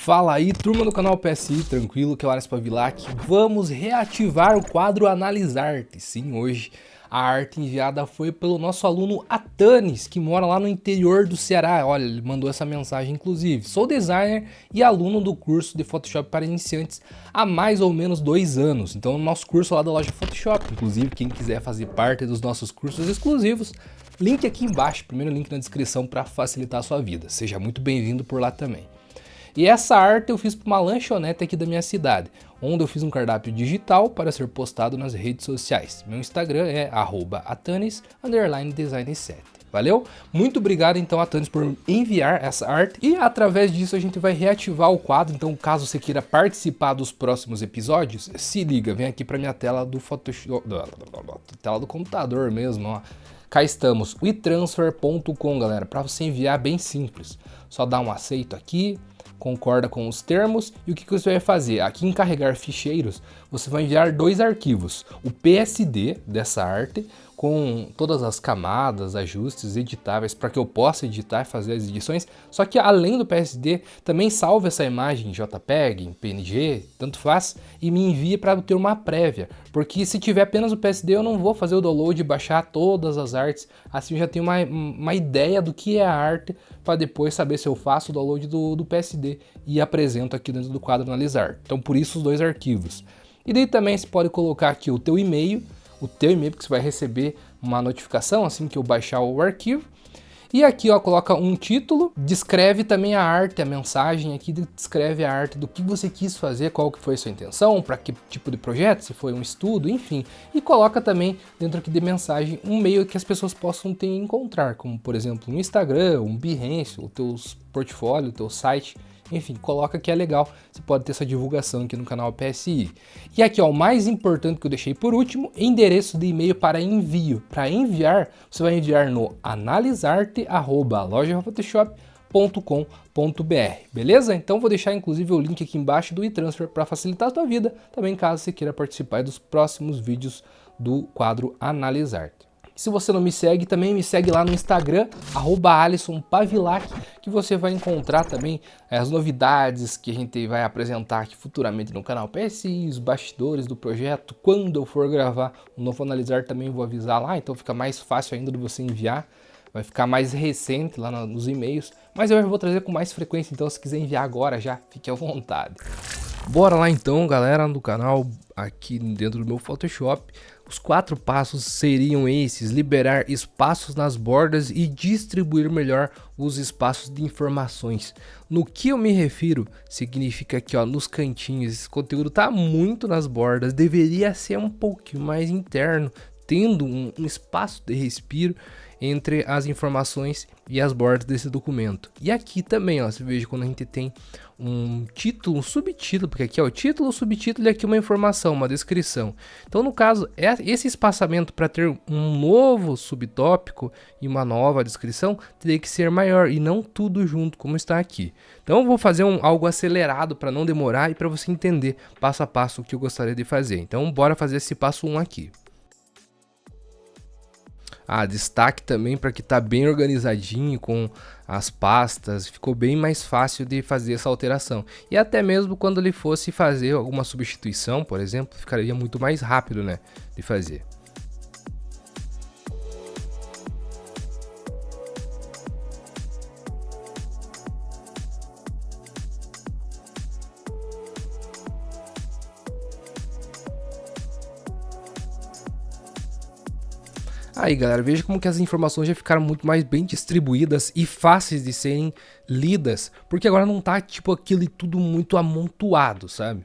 Fala aí, turma do canal PSI, tranquilo, que é o Alex Pavilac. Vamos reativar o quadro Analisarte. Sim, hoje a arte enviada foi pelo nosso aluno Atanis, que mora lá no interior do Ceará. Olha, ele mandou essa mensagem inclusive. Sou designer e aluno do curso de Photoshop para iniciantes há mais ou menos 2 anos. Então, no nosso curso lá da loja Photoshop, inclusive, quem quiser fazer parte dos nossos cursos exclusivos, link aqui embaixo, primeiro link na descrição para facilitar a sua vida. Seja muito bem-vindo por lá também. E essa arte eu fiz para uma lanchonete aqui da minha cidade, onde eu fiz um cardápio digital para ser postado nas redes sociais. Meu Instagram é @atanis_design7. Valeu? Muito obrigado então, Atanis, por enviar essa arte. E através disso a gente vai reativar o quadro. Então, caso você queira participar dos próximos episódios, se liga, vem aqui para minha tela do Photoshop, tela do computador mesmo, ó. Cá estamos, wetransfer.com, galera, para você enviar bem simples. Só dá um aceito aqui, concorda com os termos e o que você vai fazer? Aqui em carregar ficheiros, você vai enviar 2 arquivos. O PSD dessa arte, com todas as camadas, ajustes editáveis para que eu possa editar e fazer as edições. Só que além do PSD, também salve essa imagem em JPEG, em PNG, tanto faz, e me envie para ter uma prévia. Porque se tiver apenas o PSD, eu não vou fazer o download e baixar todas as artes. Assim eu já tenho uma ideia do que é a arte, para depois saber se eu faço o download do PSD e apresento aqui dentro do quadro Analisar. Então por isso os 2 arquivos. E daí também você pode colocar aqui o teu e-mail, porque você vai receber uma notificação assim que eu baixar o arquivo. E aqui, ó, coloca um título, descreve também a arte, a mensagem aqui descreve a arte do que você quis fazer, qual que foi a sua intenção, para que tipo de projeto, se foi um estudo, enfim. E coloca também dentro aqui de mensagem um meio que as pessoas possam te encontrar, como por exemplo um Instagram, um Behance, o teu portfólio, o teu site. Enfim, coloca que é legal, você pode ter essa divulgação aqui no canal PSI. E aqui, ó, o mais importante que eu deixei por último, endereço de e-mail para envio. Para enviar, você vai enviar no analisarte@lojaphotoshop.com.br, beleza? Então vou deixar inclusive o link aqui embaixo do WeTransfer para facilitar a sua vida, também caso você queira participar dos próximos vídeos do quadro Analisarte. Se você não me segue, também me segue lá no Instagram, @AlisonPavilac, que você vai encontrar também as novidades que a gente vai apresentar aqui futuramente no canal PSI, os bastidores do projeto. Quando eu for gravar um novo Analisar também vou avisar lá, então fica mais fácil ainda de você enviar. Vai ficar mais recente lá nos e-mails, mas eu vou trazer com mais frequência, então se quiser enviar agora já, fique à vontade. Bora lá então, galera, do canal, aqui dentro do meu Photoshop. Os 4 passos seriam esses: liberar espaços nas bordas e distribuir melhor os espaços de informações. No que eu me refiro, significa que, ó, nos cantinhos, esse conteúdo tá muito nas bordas, deveria ser um pouquinho mais interno, tendo um espaço de respiro entre as informações e as bordas desse documento. E aqui também, ó, você veja quando a gente tem um título, um subtítulo, porque aqui é o título, o subtítulo e aqui uma informação, uma descrição. Então, no caso, esse espaçamento para ter um novo subtópico e uma nova descrição teria que ser maior e não tudo junto como está aqui. Então, eu vou fazer algo acelerado para não demorar e para você entender passo a passo o que eu gostaria de fazer. Então, bora fazer esse passo 1 aqui. Destaque também para que tá bem organizadinho com as pastas, ficou bem mais fácil de fazer essa alteração. E até mesmo quando ele fosse fazer alguma substituição, por exemplo, ficaria muito mais rápido, né, de fazer. Aí, galera, veja como que as informações já ficaram muito mais bem distribuídas e fáceis de serem lidas, porque agora não tá tipo aquilo tudo muito amontoado, sabe?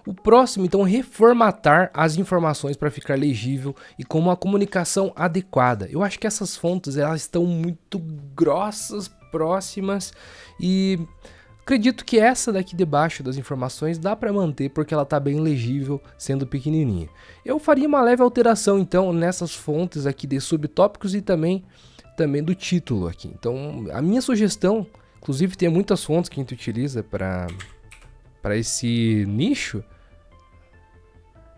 O próximo, então, é reformatar as informações para ficar legível e com uma comunicação adequada. Eu acho que essas fontes, elas estão muito grossas, próximas, e acredito que essa daqui debaixo das informações dá para manter porque ela tá bem legível sendo pequenininha. Eu faria uma leve alteração então nessas fontes aqui de subtópicos e também do título aqui. Então a minha sugestão, inclusive tem muitas fontes que a gente utiliza para esse nicho,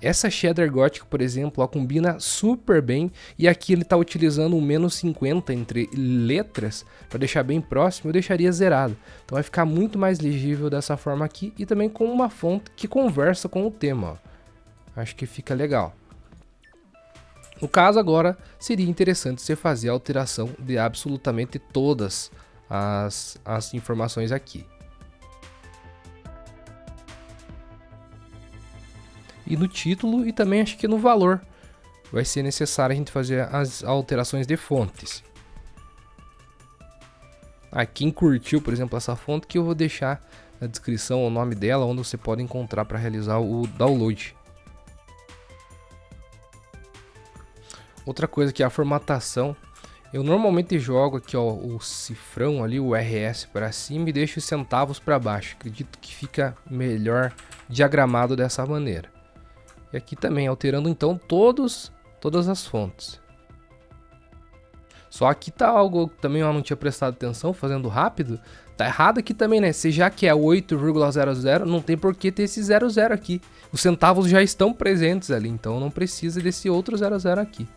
Essa Cheddar Gótica, por exemplo, ó, combina super bem, e aqui ele está utilizando um -50 entre letras, para deixar bem próximo, eu deixaria zerado. Então vai ficar muito mais legível dessa forma aqui, e também com uma fonte que conversa com o tema. Ó. Acho que fica legal. No caso agora, seria interessante você fazer a alteração de absolutamente todas as informações aqui. E no título e também acho que no valor vai ser necessário a gente fazer as alterações de fontes. Quem curtiu, por exemplo, essa fonte, que eu vou deixar na descrição o nome dela, onde você pode encontrar para realizar o download. Outra coisa que é a formatação. Eu normalmente jogo aqui, ó, o cifrão ali, o RS para cima, e deixo os centavos para baixo. Acredito que fica melhor diagramado dessa maneira. E aqui também, alterando então todas as fontes. Só aqui tá algo também eu não tinha prestado atenção, fazendo rápido. Tá errado aqui também, né? Se já que é 8,00, não tem por que ter esse 00 aqui. Os centavos já estão presentes ali, então não precisa desse outro 00 aqui.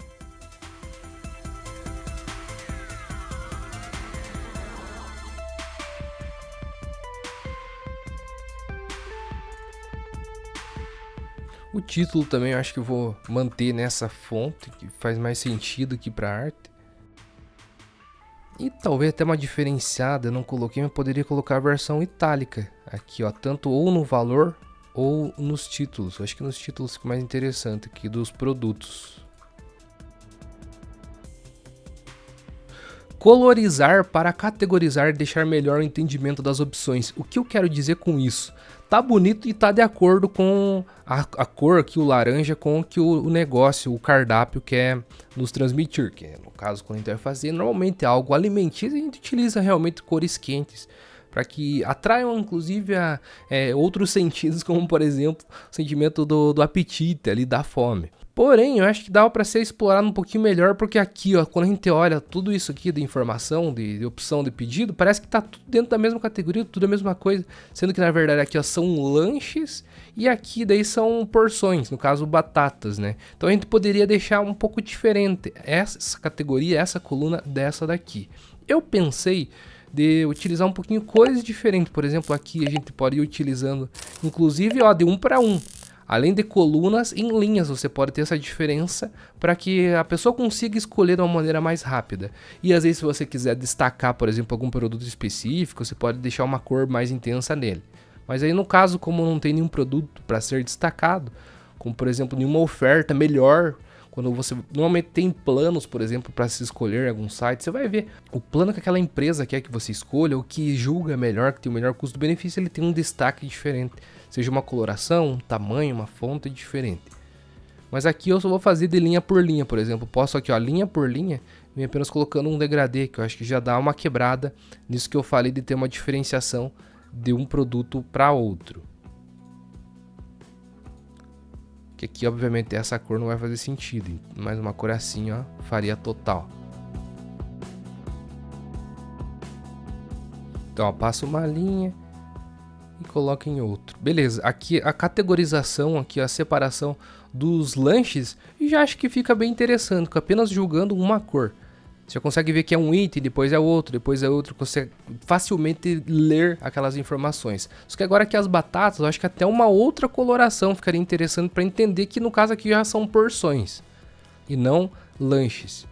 O título também eu acho que eu vou manter nessa fonte, que faz mais sentido aqui para arte. E talvez até uma diferenciada, eu não coloquei, mas poderia colocar a versão itálica aqui, ó, tanto ou no valor ou nos títulos. Eu acho que nos títulos fica mais interessante aqui dos produtos. Colorizar para categorizar e deixar melhor o entendimento das opções. O que eu quero dizer com isso? Tá bonito e tá de acordo com a cor aqui, o laranja, com o que o negócio, o cardápio quer nos transmitir. Que no caso, quando a gente vai fazer, normalmente é algo alimentício, a gente utiliza realmente cores quentes para que atraiam inclusive outros sentidos, como por exemplo o sentimento do apetite ali, da fome. Porém, eu acho que dá para ser explorado um pouquinho melhor, porque aqui, ó, quando a gente olha tudo isso aqui de informação, de opção de pedido, parece que tá tudo dentro da mesma categoria, tudo a mesma coisa, sendo que na verdade aqui, ó, são lanches e aqui daí são porções, no caso batatas, né? Então a gente poderia deixar um pouco diferente essa categoria, essa coluna dessa daqui. Eu pensei de utilizar um pouquinho coisas diferentes, por exemplo, aqui a gente pode ir utilizando, inclusive, ó, de 1 para 1. Além de colunas em linhas, você pode ter essa diferença para que a pessoa consiga escolher de uma maneira mais rápida. E às vezes, se você quiser destacar, por exemplo, algum produto específico, você pode deixar uma cor mais intensa nele. Mas aí no caso, como não tem nenhum produto para ser destacado, como por exemplo nenhuma oferta melhor, quando você normalmente tem planos, por exemplo, para se escolher em algum site, você vai ver o plano que aquela empresa quer que você escolha, o que julga melhor, que tem o melhor custo-benefício, ele tem um destaque diferente. Seja uma coloração, um tamanho, uma fonte diferente. Mas aqui eu só vou fazer de linha por linha, por exemplo. Posso aqui, ó, linha por linha, vem apenas colocando um degradê, que eu acho que já dá uma quebrada nisso que eu falei de ter uma diferenciação de um produto para outro. Que aqui, obviamente, essa cor não vai fazer sentido, mas uma cor assim, ó, faria total. Então, ó, passo uma linha e coloca em outro. Beleza, aqui a categorização, aqui a separação dos lanches, já acho que fica bem interessante, com apenas julgando uma cor. Você já consegue ver que é um item, depois é outro, consegue facilmente ler aquelas informações. Só que agora aqui as batatas, eu acho que até uma outra coloração ficaria interessante para entender que no caso aqui já são porções e não lanches.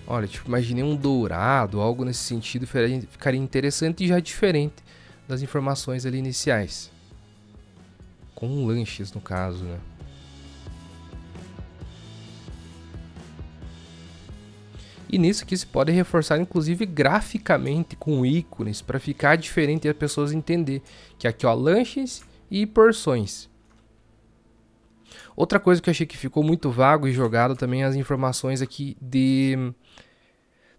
Olha, tipo, imaginei um dourado, algo nesse sentido, ficaria interessante e já diferente das informações ali iniciais. Com lanches, no caso, né? E nisso aqui se pode reforçar, inclusive, graficamente com ícones, para ficar diferente e as pessoas entender que aqui, ó, lanches e porções. Outra coisa que eu achei que ficou muito vago e jogado também as informações aqui de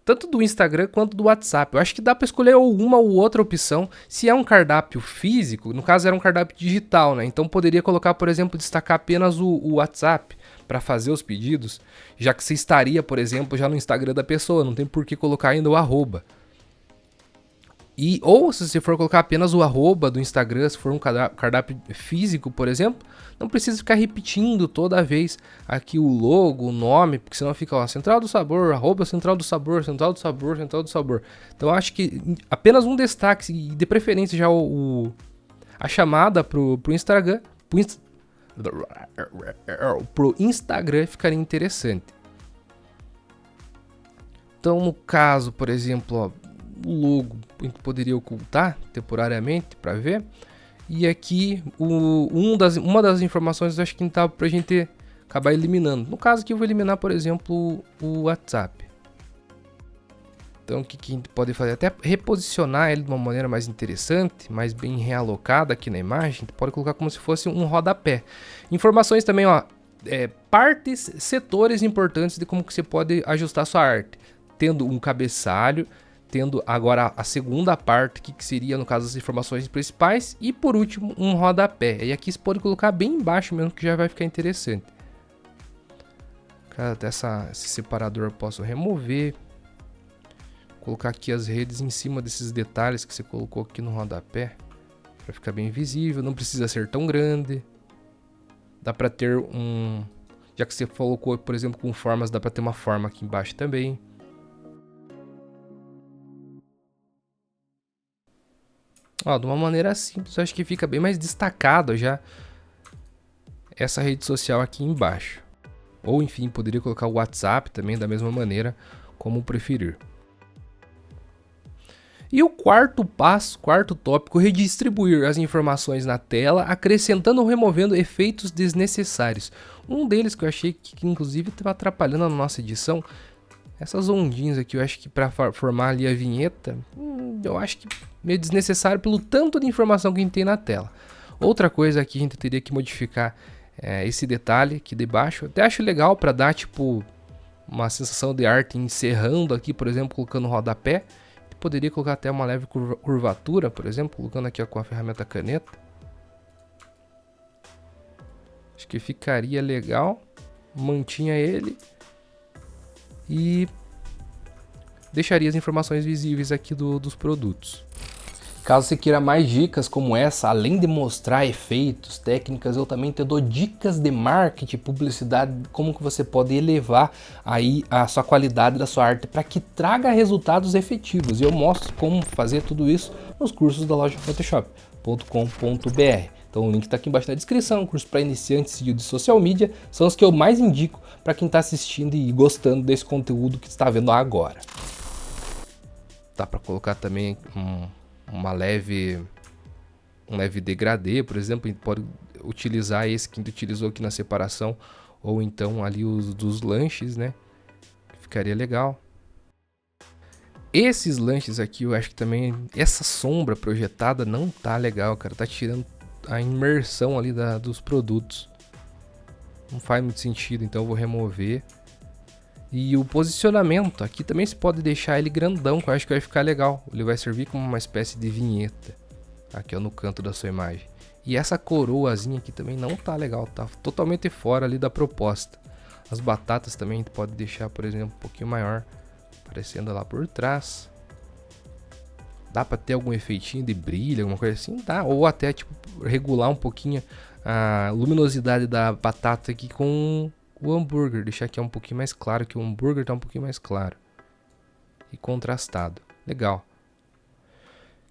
tanto do Instagram quanto do WhatsApp. Eu acho que dá para escolher uma ou outra opção. Se é um cardápio físico, no caso era um cardápio digital, né? Então poderia colocar, por exemplo, destacar apenas o WhatsApp para fazer os pedidos, já que você estaria, por exemplo, já no Instagram da pessoa, não tem por que colocar ainda o arroba. Ou se você for colocar apenas o arroba do Instagram, se for um cardápio físico, por exemplo, não precisa ficar repetindo toda vez aqui o logo, o nome, porque senão fica, ó, Central do Sabor, arroba Central do Sabor, Central do Sabor, Central do Sabor. Então acho que apenas um destaque, e de preferência já a chamada pro Instagram, pro Instagram ficaria interessante. Então no caso, por exemplo, ó, o logo a gente poderia ocultar temporariamente para ver. E aqui uma das informações eu acho que tá pra gente acabar eliminando. No caso aqui eu vou eliminar, por exemplo, o WhatsApp. Então o que a gente pode fazer? Até reposicionar ele de uma maneira mais interessante, mais bem realocada aqui na imagem. A gente pode colocar como se fosse um rodapé. Informações também, ó, partes, setores importantes de como que você pode ajustar sua arte. Tendo um cabeçalho, tendo agora a segunda parte, que seria no caso as informações principais, e por último um rodapé. E aqui você pode colocar bem embaixo mesmo, que já vai ficar interessante. Até esse separador eu posso remover, colocar aqui as redes em cima desses detalhes que você colocou aqui no rodapé, para ficar bem visível. Não precisa ser tão grande, dá para ter já que você colocou, por exemplo, com formas, dá para ter uma forma aqui embaixo também. Ó, de uma maneira simples, eu acho que fica bem mais destacado já essa rede social aqui embaixo. Ou enfim, poderia colocar o WhatsApp também da mesma maneira, como preferir. E o quarto passo, quarto tópico, redistribuir as informações na tela, acrescentando ou removendo efeitos desnecessários. Um deles que eu achei que inclusive estava atrapalhando a nossa edição, essas ondinhas aqui, eu acho que para formar ali a vinheta, eu acho que meio desnecessário pelo tanto de informação que a gente tem na tela. Outra coisa aqui a gente teria que modificar esse detalhe aqui debaixo. Eu até acho legal para dar tipo uma sensação de arte encerrando aqui, por exemplo, colocando rodapé. Poderia colocar até uma leve curvatura, por exemplo, colocando aqui com a ferramenta caneta. Acho que ficaria legal. Mantinha ele e deixaria as informações visíveis aqui dos produtos. Caso você queira mais dicas como essa, além de mostrar efeitos, técnicas, eu também te dou dicas de marketing, publicidade, como que você pode elevar aí a sua qualidade da sua arte para que traga resultados efetivos. E eu mostro como fazer tudo isso nos cursos da loja Photoshop.com.br. Então o link está aqui embaixo na descrição. Curso para iniciantes de social media são os que eu mais indico para quem está assistindo e gostando desse conteúdo que está vendo agora. Dá para colocar também um leve degradê, por exemplo. A gente pode utilizar esse que a gente utilizou aqui na separação, ou então ali os dos lanches, né? Ficaria legal. Esses lanches aqui, eu acho que também essa sombra projetada não tá legal, cara. Tá tirando a imersão ali dos produtos. Não faz muito sentido, então eu vou remover. E o posicionamento, aqui também se pode deixar ele grandão, que eu acho que vai ficar legal. Ele vai servir como uma espécie de vinheta, aqui ó, no canto da sua imagem. E essa coroazinha aqui também não tá legal, tá totalmente fora ali da proposta. As batatas também a gente pode deixar, por exemplo, um pouquinho maior, aparecendo lá por trás. Dá para ter algum efeitinho de brilho, alguma coisa assim? Dá, ou até tipo regular um pouquinho a luminosidade da batata aqui com o hambúrguer, deixar aqui um pouquinho mais claro, que o hambúrguer tá um pouquinho mais claro e contrastado. Legal.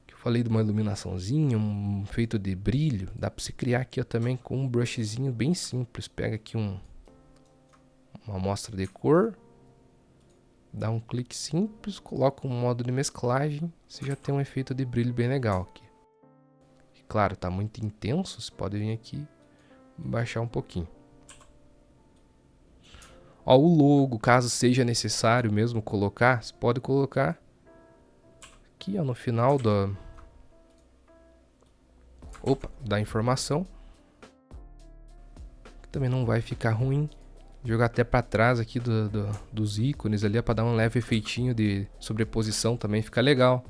Eu falei de uma iluminaçãozinha, um efeito de brilho, dá para você criar aqui ó, também com um brushzinho bem simples. Pega aqui uma amostra de cor, dá um clique simples, coloca um modo de mesclagem, você já tem um efeito de brilho bem legal aqui. E, claro, tá muito intenso, você pode vir aqui baixar um pouquinho. Ó, o logo, caso seja necessário mesmo colocar, você pode colocar aqui ó, no final da informação. Também não vai ficar ruim. Jogar até para trás aqui dos ícones ali, para dar um leve efeitinho de sobreposição também fica legal.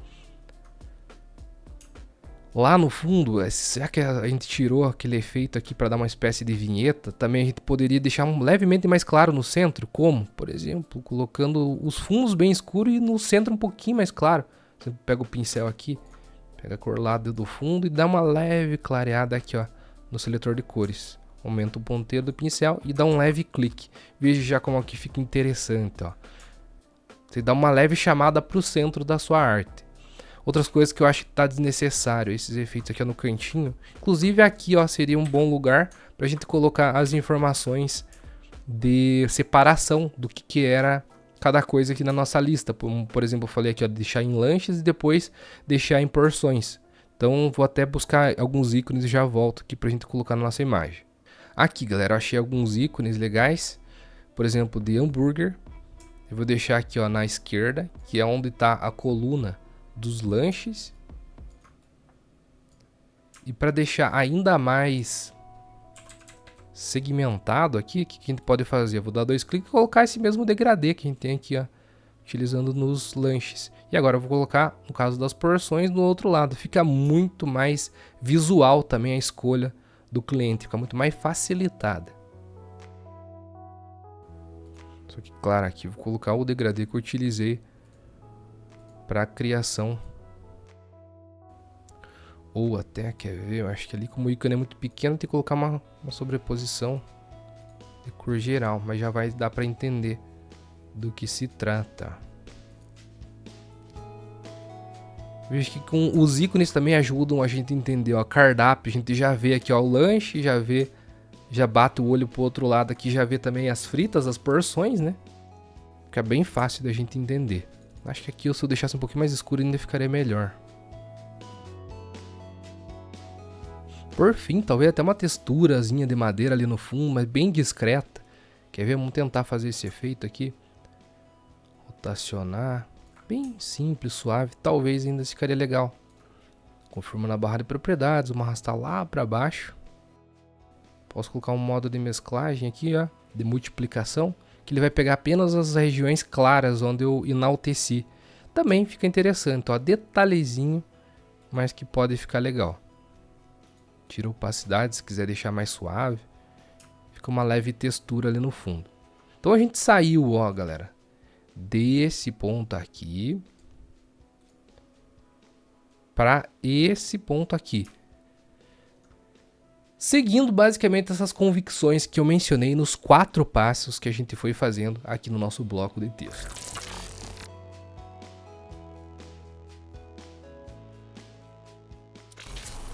Lá no fundo, será que a gente tirou aquele efeito aqui para dar uma espécie de vinheta? Também a gente poderia deixar levemente mais claro no centro. Como? Por exemplo, colocando os fundos bem escuros e no centro um pouquinho mais claro. Então, pega o pincel aqui, pega a cor lá do fundo e dá uma leve clareada aqui, ó, no seletor de cores. Aumenta o ponteiro do pincel e dá um leve clique. Veja já como aqui fica interessante, ó. Você dá uma leve chamada para o centro da sua arte. Outras coisas que eu acho que tá desnecessário, esses efeitos aqui ó, no cantinho. Inclusive aqui ó, seria um bom lugar para a gente colocar as informações de separação do que era cada coisa aqui na nossa lista. Por exemplo, eu falei aqui ó, deixar em lanches e depois deixar em porções. Então vou até buscar alguns ícones e já volto aqui para a gente colocar na nossa imagem. Aqui galera, eu achei alguns ícones legais. Por exemplo, de hambúrguer. Eu vou deixar aqui ó, na esquerda, que é onde está a coluna dos lanches. E para deixar ainda mais segmentado aqui, o que a gente pode fazer? Eu vou dar 2 cliques e colocar esse mesmo degradê que a gente tem aqui, ó, utilizando nos lanches. E agora eu vou colocar, no caso das porções, no outro lado. Fica muito mais visual também a escolha do cliente, fica muito mais facilitada. Só que, claro, aqui vou colocar o degradê que eu utilizei para a criação. Ou até, quer ver, eu acho que ali como o ícone é muito pequeno, tem que colocar uma sobreposição de cor geral, mas já vai dar para entender do que se trata. Veja que com os ícones também ajudam a gente a entender, ó, cardápio, a gente já vê aqui ó, o lanche, já bate o olho pro outro lado aqui, já vê também as fritas, as porções, né? Fica bem fácil da gente entender. Acho que aqui se eu deixasse um pouquinho mais escuro ainda ficaria melhor. Por fim, talvez até uma texturazinha de madeira ali no fundo, mas bem discreta. Quer ver? Vamos tentar fazer esse efeito aqui. Rotacionar. Bem simples, suave. Talvez ainda ficaria legal. Confirma na barra de propriedades. Vamos arrastar lá para baixo. Posso colocar um modo de mesclagem aqui, ó, de multiplicação, que ele vai pegar apenas as regiões claras onde eu enalteci. Também fica interessante, ó, detalhezinho, mas que pode ficar legal. Tira a opacidade se quiser deixar mais suave. Fica uma leve textura ali no fundo. Então a gente saiu, ó, galera, desse ponto aqui para esse ponto aqui. Seguindo basicamente essas convicções que eu mencionei nos 4 passos que a gente foi fazendo aqui no nosso bloco de texto.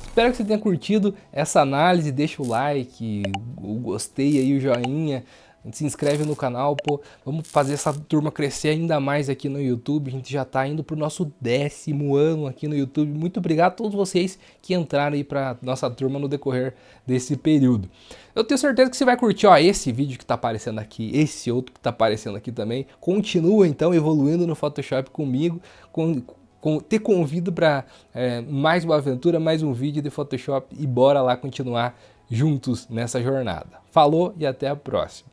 Espero que você tenha curtido essa análise, deixa o like, o gostei aí, o joinha, se inscreve no canal, pô, vamos fazer essa turma crescer ainda mais aqui no YouTube. A gente já tá indo pro nosso 10º ano aqui no YouTube. Muito obrigado a todos vocês que entraram aí pra nossa turma no decorrer desse período. Eu tenho certeza que você vai curtir, ó, esse vídeo que tá aparecendo aqui, esse outro que tá aparecendo aqui também. Continua então evoluindo no Photoshop comigo, te convido para mais uma aventura, mais um vídeo de Photoshop e bora lá continuar juntos nessa jornada. Falou e até a próxima!